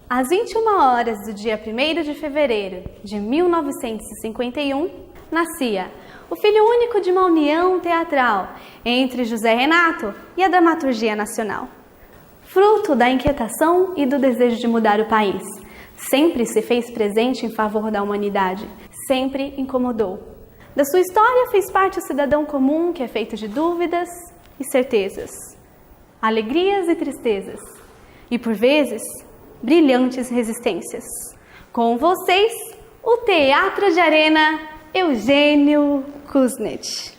Às 21 horas do dia 1º de fevereiro de 1951, nascia o filho único de uma união teatral entre José Renato e a dramaturgia nacional. Fruto da inquietação e do desejo de mudar o país, sempre se fez presente em favor da humanidade, sempre incomodou. Da sua história fez parte o cidadão comum que é feito de dúvidas e certezas, alegrias e tristezas, e por vezes, brilhantes resistências. Com vocês, o Teatro de Arena, Eugênio Kuznet.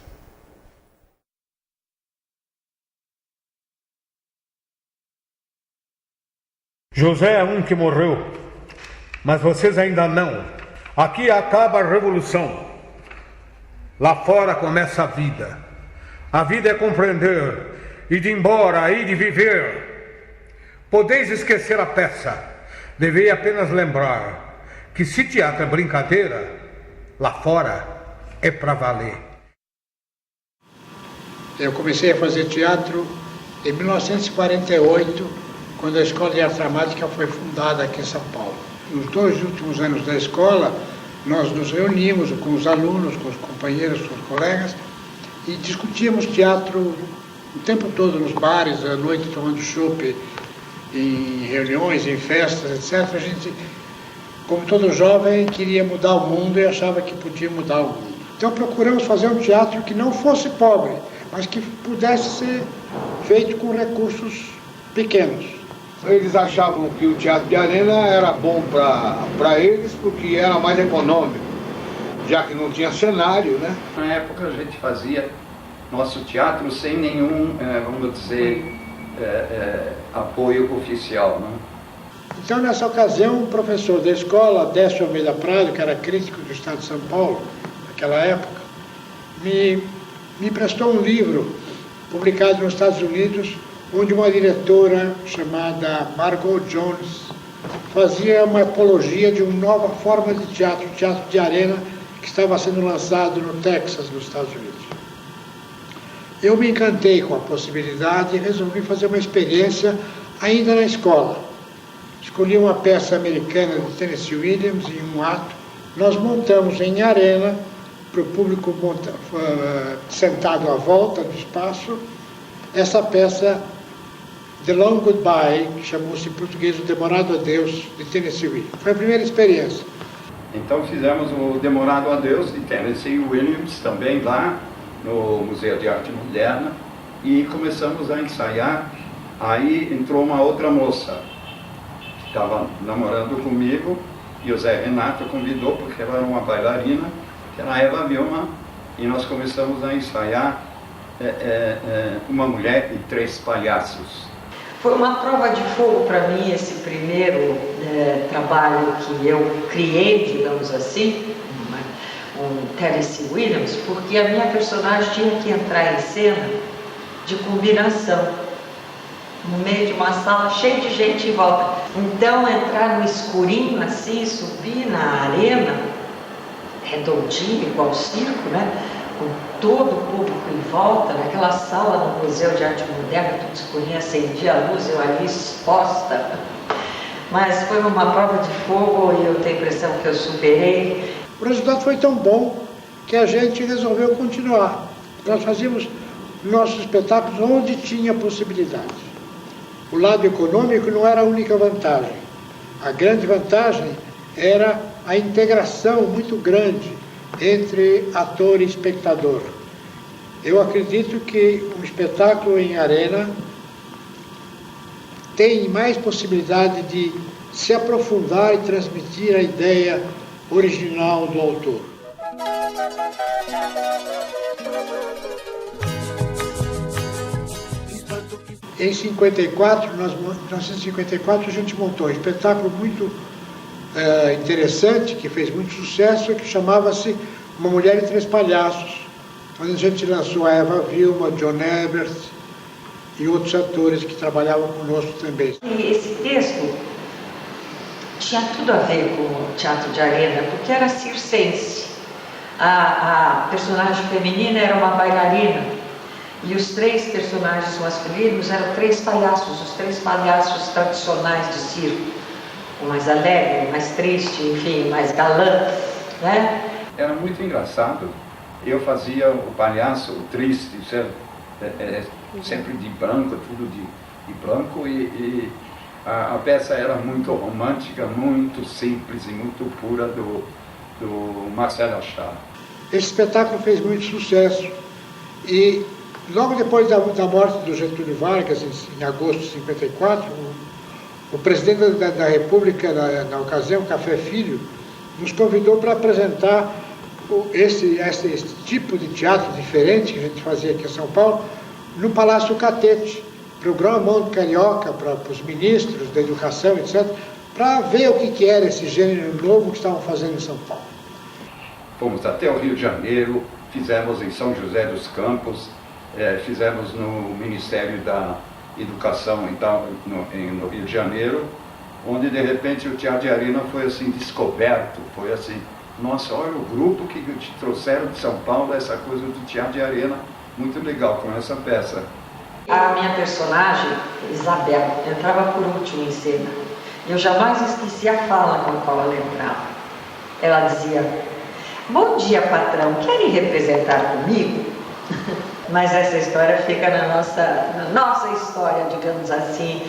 José é um que morreu, mas vocês ainda não. Aqui acaba a revolução. Lá fora começa a vida. A vida é compreender, ir de embora, ir de viver. Podeis esquecer a peça. Devei apenas lembrar que se teatro é brincadeira, lá fora é para valer. Eu comecei a fazer teatro em 1948, quando a Escola de Arte Dramática foi fundada aqui em São Paulo. Nos 2 últimos anos da escola, nós nos reuníamos com os alunos, com os companheiros, com os colegas, e discutíamos teatro o tempo todo nos bares, à noite tomando chopp, em reuniões, em festas, etc. A gente, como todo jovem, queria mudar o mundo e achava que podia mudar o mundo. Então procuramos fazer um teatro que não fosse pobre, mas que pudesse ser feito com recursos pequenos. Eles achavam que o teatro de arena era bom para eles porque era mais econômico, já que não tinha cenário, né? Na época a gente fazia nosso teatro sem nenhum, vamos dizer, apoio oficial, né? Então, nessa ocasião, um professor da escola, Décio Almeida Prado, que era crítico do Estado de São Paulo, naquela época, me prestou um livro publicado nos Estados Unidos, onde uma diretora chamada Margot Jones fazia uma apologia de uma nova forma de teatro, o teatro de arena, que estava sendo lançado no Texas, nos Estados Unidos. Eu me encantei com a possibilidade e resolvi fazer uma experiência ainda na escola. Escolhi uma peça americana de Tennessee Williams em um ato. Nós montamos em arena, para o público sentado à volta do espaço, essa peça The Long Goodbye, que chamou-se em português O Demorado Adeus, de Tennessee Williams. Foi a primeira experiência. Então fizemos o Demorado Adeus de Tennessee Williams, também lá no Museu de Arte Moderna, e começamos a ensaiar. Aí entrou uma outra moça, que estava namorando comigo, e o Zé Renato convidou, porque ela era uma bailarina, que era a Eva Vilma, e nós começamos a ensaiar Uma Mulher e 3 Palhaços. Foi uma prova de fogo para mim esse primeiro trabalho que eu criei, digamos assim, um Tennessee Williams, porque a minha personagem tinha que entrar em cena de combinação, no meio de uma sala cheia de gente em volta. Então entrar no escurinho assim, subir na arena, redondinho, igual circo, né? Com todo o público em volta, naquela sala no Museu de Arte Moderna, tudo escurinho, acendia a luz, eu ali exposta. Mas foi uma prova de fogo e eu tenho a impressão que eu superei. O resultado foi tão bom que a gente resolveu continuar. Nós fazíamos nossos espetáculos onde tinha possibilidade. O lado econômico não era a única vantagem. A grande vantagem era a integração muito grande entre ator e espectador. Eu acredito que um espetáculo em arena tem mais possibilidade de se aprofundar e transmitir a ideia original do autor. Em 1954, a gente montou um espetáculo muito interessante, que fez muito sucesso, que chamava-se Uma Mulher e 3 Palhaços, onde a gente lançou a Eva Vilma, John Ebert e outros atores que trabalhavam conosco também. E esse texto tinha tudo a ver com o teatro de arena, porque era circense. A personagem feminina era uma bailarina e os 3 personagens masculinos eram 3 palhaços, os 3 palhaços tradicionais de circo. o mais alegre, o mais triste, enfim, mais galã, né? Era muito engraçado. Eu fazia o palhaço, o triste, sempre de branco, tudo de branco, e a peça era muito romântica, muito simples e muito pura do Marcel Achard. Esse espetáculo fez muito sucesso e logo depois da morte do Getúlio Vargas, em agosto de 54, o presidente da República, na ocasião, Café Filho, nos convidou para apresentar esse tipo de teatro diferente que a gente fazia aqui em São Paulo, no Palácio Catete, para o Grand Monde Carioca, para os ministros da educação, etc., para ver o que era esse gênero novo que estavam fazendo em São Paulo. Fomos até o Rio de Janeiro, fizemos em São José dos Campos, fizemos no Ministério da Educação então, no Rio de Janeiro, onde de repente o Teatro de Arena foi assim descoberto, foi assim, nossa, olha o grupo que te trouxeram de São Paulo, essa coisa do Teatro de Arena, muito legal com essa peça. A minha personagem, Isabel, entrava por último em cena. Eu jamais esqueci a fala com a qual ela entrava. Ela dizia: "Bom dia, patrão, quer ir representar comigo?" Mas essa história fica na nossa história, digamos assim,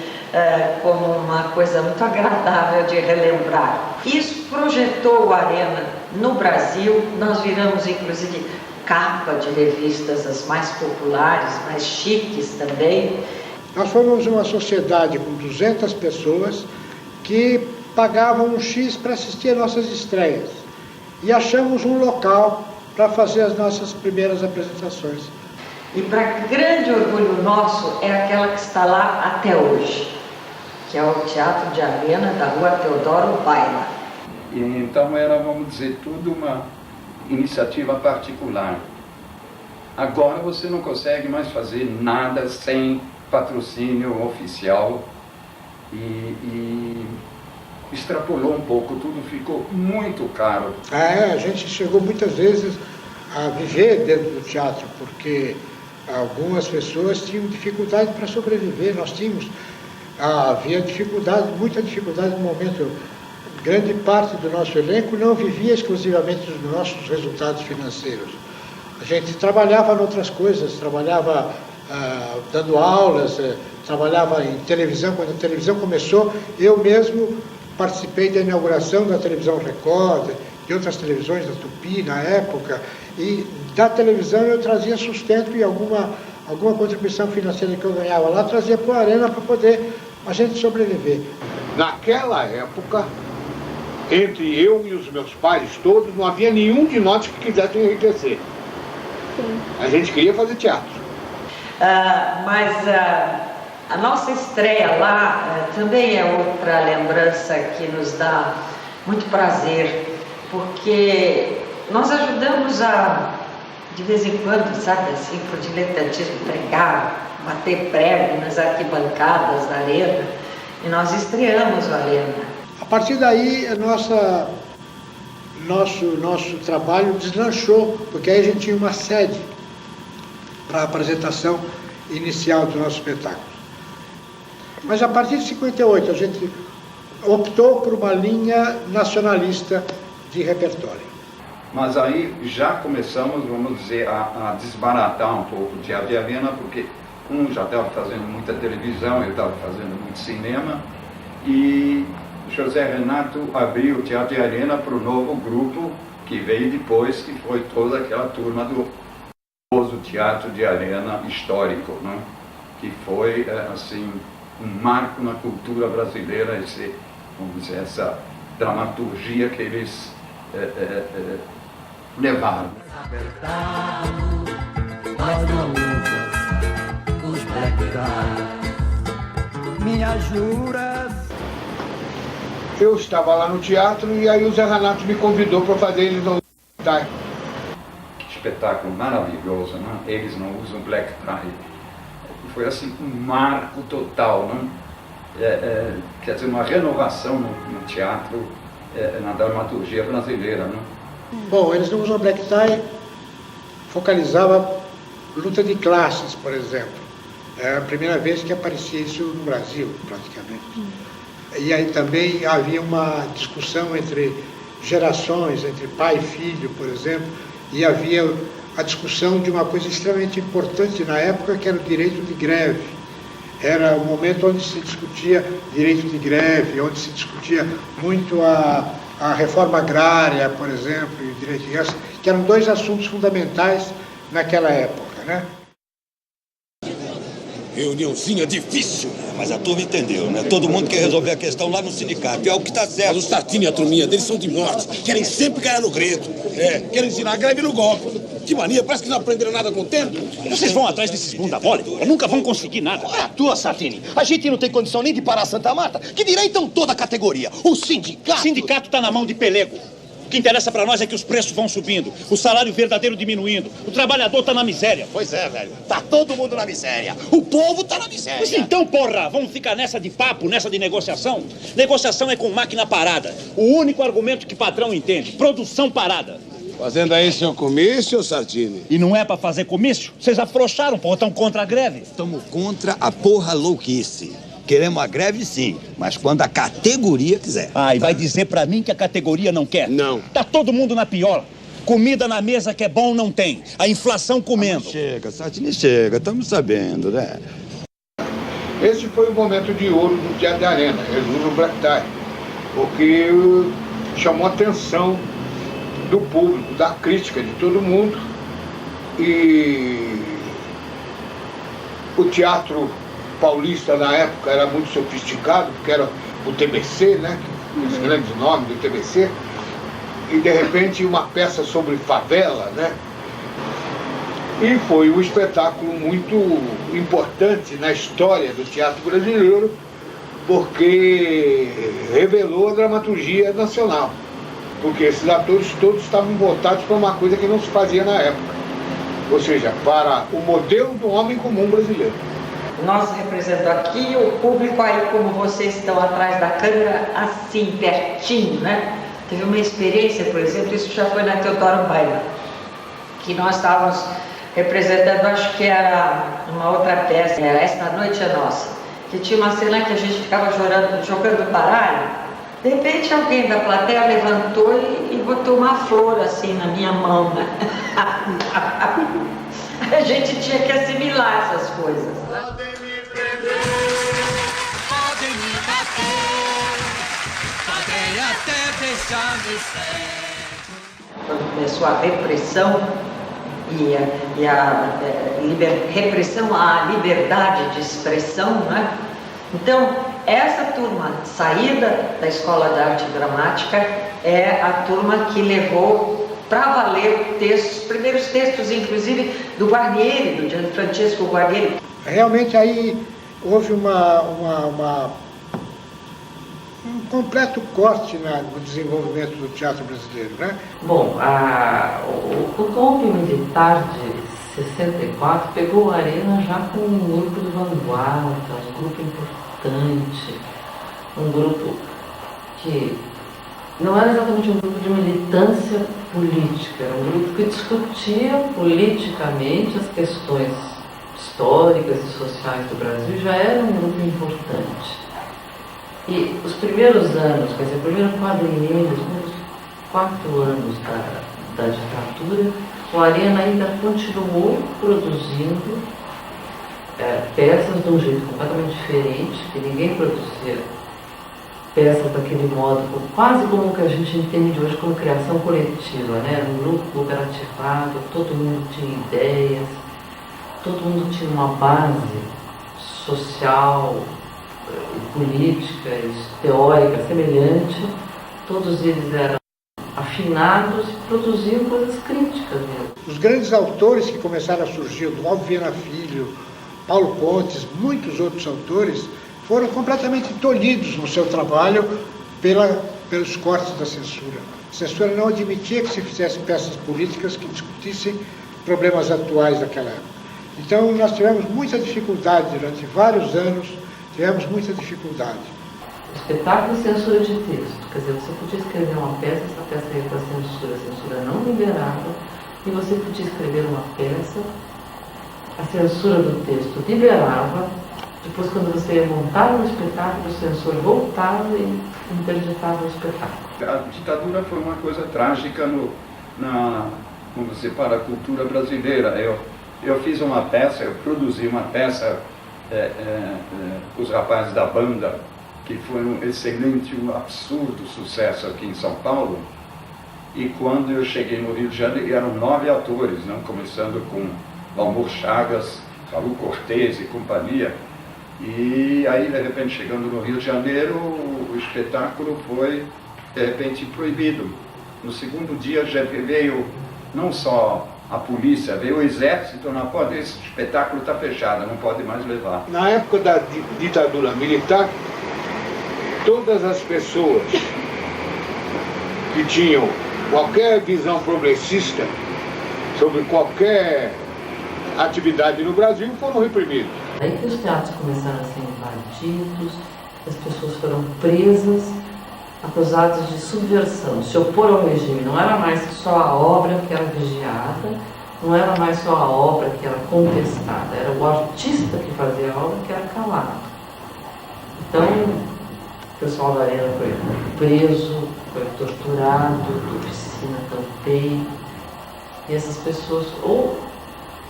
como uma coisa muito agradável de relembrar. Isso projetou o Arena no Brasil, nós viramos inclusive capa de revistas as mais populares, mais chiques também. Nós fomos uma sociedade com 200 pessoas que pagavam um X para assistir às nossas estreias. E achamos um local para fazer as nossas primeiras apresentações. E para grande orgulho nosso, é aquela que está lá até hoje, que é o Teatro de Arena da Rua Teodoro Baila. E então era, vamos dizer, tudo uma iniciativa particular. Agora você não consegue mais fazer nada sem patrocínio oficial e extrapolou um pouco, tudo ficou muito caro. A gente chegou muitas vezes a viver dentro do teatro, porque algumas pessoas tinham dificuldade para sobreviver, nós tínhamos, havia dificuldade, muita dificuldade no momento. Grande parte do nosso elenco não vivia exclusivamente dos nossos resultados financeiros. A gente trabalhava em outras coisas, trabalhava dando aulas, trabalhava em televisão. Quando a televisão começou, eu mesmo participei da inauguração da televisão Record, de outras televisões, da Tupi na época, e da televisão eu trazia sustento e alguma contribuição financeira que eu ganhava lá, trazia para a Arena para poder a gente sobreviver. Naquela época, entre eu e os meus pais todos, não havia nenhum de nós que quisesse enriquecer. Sim. A gente queria fazer teatro. Mas a nossa estreia lá também é outra lembrança que nos dá muito prazer, porque nós ajudamos de vez em quando, sabe assim, por diletantismo, pregar, bater prego nas arquibancadas da Arena, e nós estreamos a Arena. A partir daí, nosso trabalho deslanchou, porque aí a gente tinha uma sede para a apresentação inicial do nosso espetáculo. Mas a partir de 58, a gente optou por uma linha nacionalista de repertório. Mas aí já começamos, vamos dizer, a desbaratar um pouco o Teatro de Arena, porque já estava fazendo muita televisão, eu estava fazendo muito cinema, e José Renato abriu o Teatro de Arena para o novo grupo que veio depois, que foi toda aquela turma do famoso Teatro de Arena histórico, né? Que foi, assim, um marco na cultura brasileira, vamos dizer, essa dramaturgia que eles levaram. Minhas juras. Eu estava lá no teatro e aí o Zé Renato me convidou para fazer eles no tie. Que espetáculo maravilhoso, né? Eles não usam black tie. Foi assim um marco total, né? Quer dizer, uma renovação no teatro, na dramaturgia brasileira, né? Bom, eles não usam black tie, focalizava luta de classes, por exemplo. Era a primeira vez que aparecia isso no Brasil, praticamente. E aí também havia uma discussão entre gerações, entre pai e filho, por exemplo, e havia a discussão de uma coisa extremamente importante na época, que era o direito de greve. Era o momento onde se discutia direito de greve, onde se discutia muito a reforma agrária, por exemplo, e o direito de greve, que eram dois assuntos fundamentais naquela época, né? Reuniãozinha difícil, mas a turma entendeu, né? Todo mundo quer resolver a questão lá no sindicato, e é o que tá certo. Mas o Tartini e a turminha deles são de morte, querem sempre ganhar no grito. Querem ensinar a greve no golpe. Que mania, parece que não aprenderam nada com o tempo. Vocês vão atrás desses bunda mole, nunca vão conseguir nada. Olha a tua, Sartini. A gente não tem condição nem de parar a Santa Marta. Que dirá então toda a categoria? O sindicato? O sindicato tá na mão de pelego. O que interessa pra nós é que os preços vão subindo, o salário verdadeiro diminuindo, o trabalhador tá na miséria. Pois é, velho. Tá todo mundo na miséria. O povo tá na miséria. Mas então, porra, vamos ficar nessa de papo, nessa de negociação? Negociação é com máquina parada. O único argumento que patrão entende, produção parada. Fazendo aí seu comício, Sartini? E não é pra fazer comício? Vocês afrouxaram, porra, estão contra a greve. Estamos contra a porra louquice. Queremos a greve, sim, mas quando a categoria quiser. Ah, e vai dizer pra mim que a categoria não quer? Não. Tá todo mundo na piola. Comida na mesa que é bom não tem. A inflação comendo. Chega, Sartini, chega. Estamos sabendo, né? Esse foi o momento de ouro do Teatro da Arena, Jesus Black Tie, porque chamou a atenção do público, da crítica de todo mundo, e o teatro paulista na época era muito sofisticado, porque era o TBC, né? Os grandes nomes do TBC, e de repente uma peça sobre favela, né? E foi um espetáculo muito importante na história do teatro brasileiro, porque revelou a dramaturgia nacional, porque esses atores todos estavam voltados para uma coisa que não se fazia na época, ou seja, para o modelo do homem comum brasileiro. Nós representamos aqui, o público aí, como vocês estão atrás da câmera, assim, pertinho, né? Teve uma experiência, por exemplo, isso já foi na Teodoro Baila, que nós estávamos representando, acho que era uma outra peça, era Esta Noite é Nossa, que tinha uma cena que a gente ficava jogando baralho. De repente alguém da plateia levantou e botou uma flor assim na minha mão, né? A gente tinha que assimilar essas coisas, né? Podem me prender, podem me bater, podem até deixar-me ser. Quando começou a repressão repressão à liberdade de expressão, né? Então, essa turma saída da Escola de Arte Dramática é a turma que levou para valer textos, primeiros textos, inclusive, do Guarnieri, do Gianfrancesco Guarnieri. Realmente aí houve um completo corte no desenvolvimento do teatro brasileiro, né? Bom, o golpe militar de 64 pegou a Arena já com um grupo de vanguarda, um grupo importante, um grupo que não era exatamente um grupo de militância política, era um grupo que discutia politicamente as questões históricas e sociais do Brasil, já era um grupo importante. E os primeiros anos, quer dizer, o primeiro quadriênio, os primeiros 4 anos da ditadura, o Arena ainda continuou produzindo peças de um jeito completamente diferente, que ninguém produzia peças daquele modo, quase como o que a gente entende hoje como criação coletiva, né? Um grupo cooperativado, todo mundo tinha ideias, todo mundo tinha uma base social, política, teórica semelhante, todos eles eram afinados e produziam coisas críticas mesmo. Os grandes autores que começaram a surgir, o Valdo Viana Filho, Paulo Contes, muitos outros autores, foram completamente tolhidos no seu trabalho pelos cortes da censura. A censura não admitia que se fizessem peças políticas que discutissem problemas atuais daquela época. Então nós tivemos muita dificuldade durante vários anos, tivemos muita dificuldade. O espetáculo de censura de texto, quer dizer, você podia escrever uma peça, essa peça ia para a censura não liberava, e você podia escrever uma peça, a censura do texto liberava, Depois, quando você ia montar um espetáculo, o censor voltava e interditava o espetáculo. A ditadura foi uma coisa trágica para a cultura brasileira. Eu fiz uma peça, eu produzi uma peça, os rapazes da banda, que foi um excelente, um absurdo sucesso aqui em São Paulo. E quando eu cheguei no Rio de Janeiro, eram 9 atores, não? Começando com Valmor Chagas, Raul Cortez e companhia. E aí, de repente, chegando no Rio de Janeiro, o espetáculo foi, de repente, proibido. No segundo dia já veio não só a polícia, veio o exército, não pode, esse espetáculo está fechado, não pode mais levar. Na época da ditadura militar, todas as pessoas que tinham qualquer visão progressista sobre qualquer atividade no Brasil foram reprimidos. Aí que os teatros começaram a ser invadidos, as pessoas foram presas, acusadas de subversão, se opor ao regime. Não era mais só a obra que era vigiada, não era mais só a obra que era contestada, era o artista que fazia a obra que era calado. Então, o pessoal da Arena foi preso, foi torturado, oficina também, e essas pessoas ou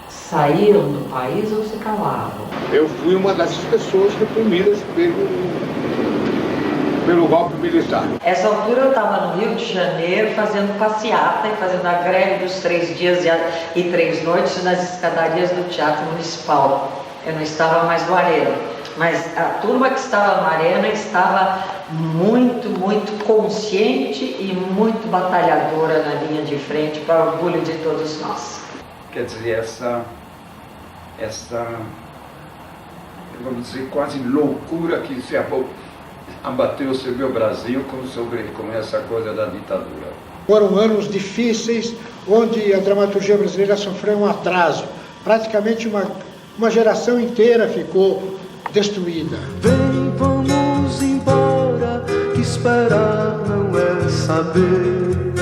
saíram do país ou se calavam. Eu fui uma dessas pessoas reprimidas pelo golpe militar. Essa altura eu estava no Rio de Janeiro fazendo passeata e fazendo a greve dos 3 dias e 3 noites nas escadarias do Teatro Municipal. Eu não estava mais no Arena, mas a turma que estava na Arena estava muito, muito consciente e muito batalhadora na linha de frente, para o orgulho de todos nós. Quer dizer, essa vamos dizer, quase loucura que se abateu sobre o Brasil com essa coisa da ditadura. Foram anos difíceis, onde a dramaturgia brasileira sofreu um atraso. Praticamente uma geração inteira ficou destruída. Vem, vamos embora, que esperar não é saber.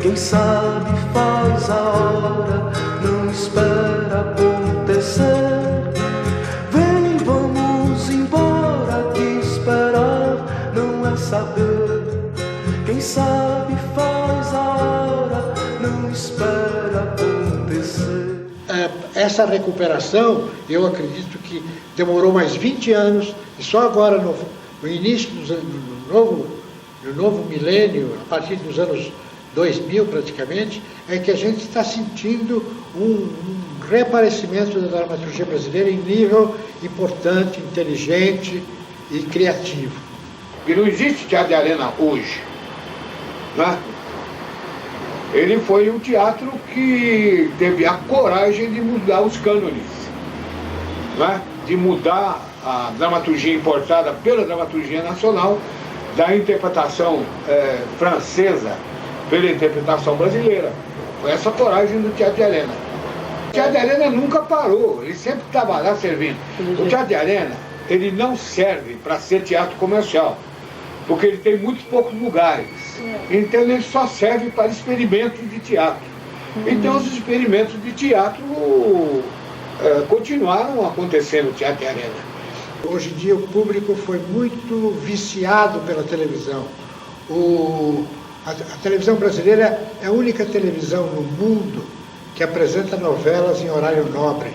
Quem sabe faz a hora, não espera acontecer. Vem, vamos embora, que esperar não é saber. Quem sabe faz a hora, não espera acontecer. Essa recuperação, eu acredito que demorou mais 20 anos, e só agora, no início do novo milênio, a partir dos anos 2000 praticamente, é que a gente está sentindo um reaparecimento da dramaturgia brasileira em nível importante, inteligente e criativo. E não existe teatro de arena hoje, né? Ele foi um teatro que teve a coragem de mudar os cânones, né? De mudar a dramaturgia importada pela dramaturgia nacional, da interpretação francesa pela interpretação brasileira. Foi essa coragem do teatro de arena. O teatro de arena nunca parou, ele sempre estava lá servindo. O teatro de arena, ele não serve para ser teatro comercial, porque ele tem muito poucos lugares. Então ele só serve para experimentos de teatro. Então os experimentos de teatro continuaram acontecendo no teatro de arena. Hoje em dia o público foi muito viciado pela televisão. A televisão brasileira é a única televisão no mundo que apresenta novelas em horário nobre.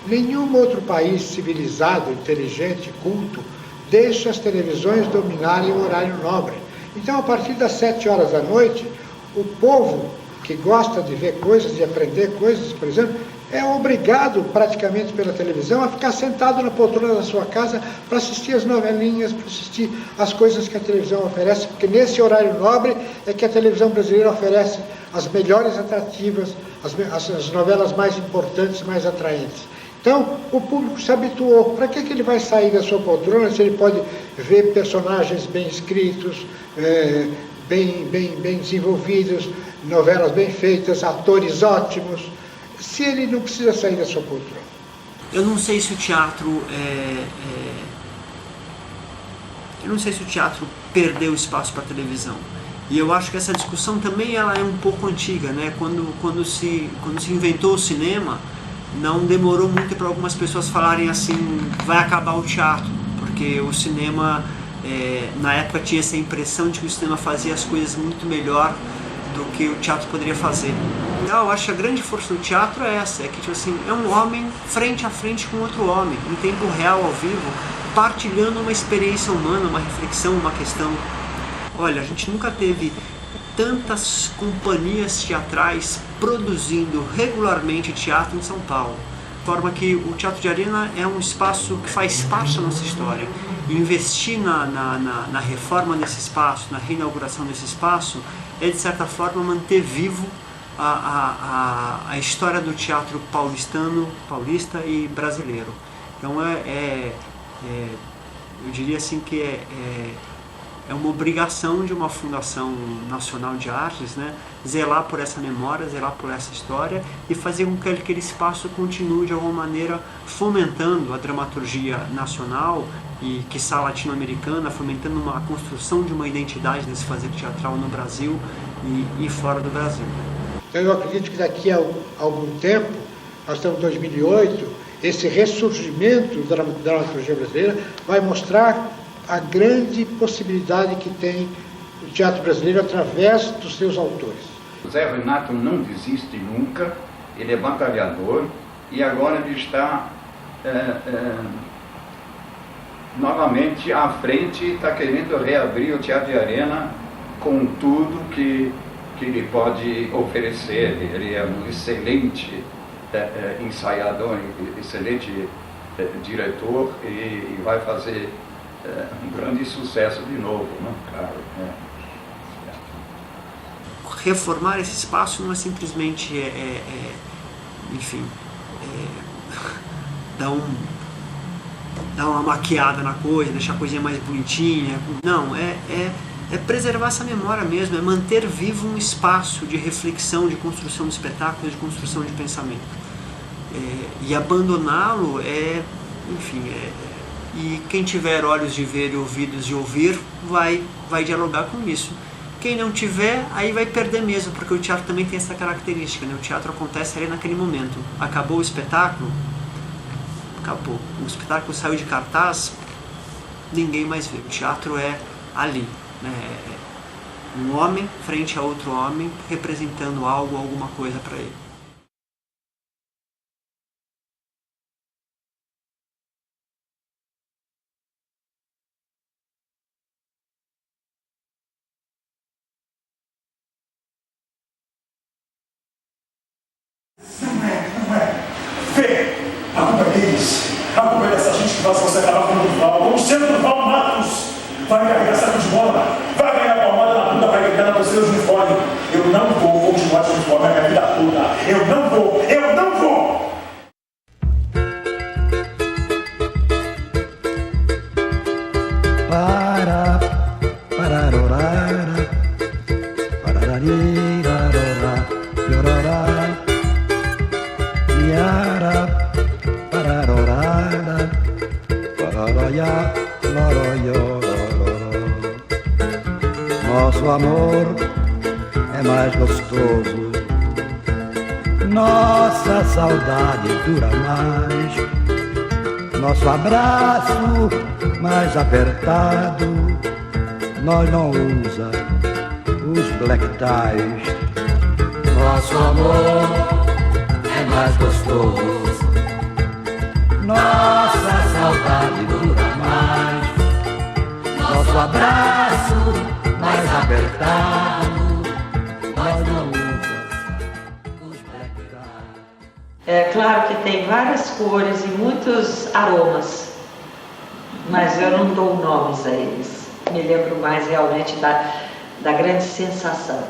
Nenhum outro país civilizado, inteligente, culto, deixa as televisões dominarem o horário nobre. Então, a partir das 7 horas da noite, o povo que gosta de ver coisas, de aprender coisas, por exemplo, é obrigado praticamente pela televisão a ficar sentado na poltrona da sua casa para assistir as novelinhas, para assistir as coisas que a televisão oferece, porque nesse horário nobre é que a televisão brasileira oferece as melhores atrativas, as novelas mais importantes, mais atraentes. Então, o público se habituou. Para que ele vai sair da sua poltrona se ele pode ver personagens bem escritos, bem desenvolvidos, novelas bem feitas, atores ótimos, se ele não precisa sair da sua poltrona? Eu não sei se o teatro eu não sei se o teatro perdeu espaço para a televisão. E eu acho que essa discussão também ela é um pouco antiga, né? Quando se inventou o cinema, não demorou muito para algumas pessoas falarem assim, vai acabar o teatro. porque o cinema, na época, tinha essa impressão de que o cinema fazia as coisas muito melhor do que o teatro poderia fazer. Eu acho que a grande força do teatro é essa, é que tipo assim, é um homem frente a frente com outro homem, em tempo real, ao vivo, partilhando uma experiência humana, uma reflexão, uma questão. Olha, a gente nunca teve tantas companhias teatrais produzindo regularmente teatro em São Paulo. De forma que o Teatro de Arena é um espaço que faz parte da nossa história. E investir na reforma desse espaço, na reinauguração desse espaço, é de certa forma manter vivo a história do teatro paulista e brasileiro. Então eu diria assim que é uma obrigação de uma Fundação Nacional de Artes, né, zelar por essa memória, zelar por essa história e fazer com que aquele espaço continue de alguma maneira fomentando a dramaturgia nacional e, quiçá, latino-americana, fomentando a construção de uma identidade desse fazer teatral no Brasil e fora do Brasil. Eu acredito que daqui a algum tempo, nós estamos em 2008, esse ressurgimento da dramaturgia brasileira vai mostrar a grande possibilidade que tem o teatro brasileiro através dos seus autores. José Renato não desiste nunca, ele é batalhador e agora ele está novamente à frente, está querendo reabrir o Teatro de Arena com tudo que ele pode oferecer. Ele é um excelente ensaiador, excelente diretor e vai fazer um grande sucesso de novo, não? Claro, né? Reformar esse espaço não é simplesmente, dar uma maquiada na coisa, deixar a coisinha mais bonitinha. Não, é preservar essa memória mesmo, é manter vivo um espaço de reflexão, de construção de espetáculo, de construção de pensamento. E abandoná-lo e quem tiver olhos de ver e ouvidos de ouvir vai dialogar com isso. Quem não tiver, aí vai perder mesmo, porque o teatro também tem essa característica, né? O teatro acontece ali naquele momento. Acabou o espetáculo, acabou. O espetáculo saiu de cartaz, ninguém mais vê. O teatro é ali, né? Um homem frente a outro homem, representando algo, alguma coisa para ele. Não é. Vê, a culpa é deles. A culpa é dessa gente que faz você acabar com o Durval. Como sendo Durval Matos. Vai carregar saco de bola. Vai ganhar palmada na bunda, vai ganhar na torcida de uniforme. Eu não vou continuar de uniforme a minha vida toda. Eu não vou. Nosso amor é mais gostoso, nossa saudade dura mais, nosso abraço mais apertado, nós não usa os black ties. Nosso amor é mais gostoso, nossa saudade dura mais, nosso abraço mais apertado, nós não usa os black ties. É claro que tem várias cores e muitos aromas, mas eu não dou nomes a eles. Me lembro mais realmente da grande sensação.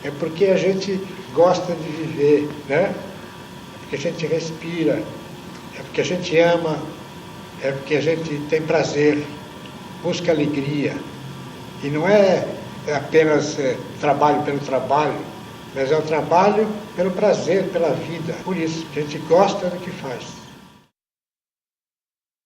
É porque a gente gosta de viver, né? É porque a gente respira, é porque a gente ama, é porque a gente tem prazer, busca alegria. E não é apenas trabalho pelo trabalho, mas é o trabalho pelo prazer, pela vida. Por isso, a gente gosta do que faz.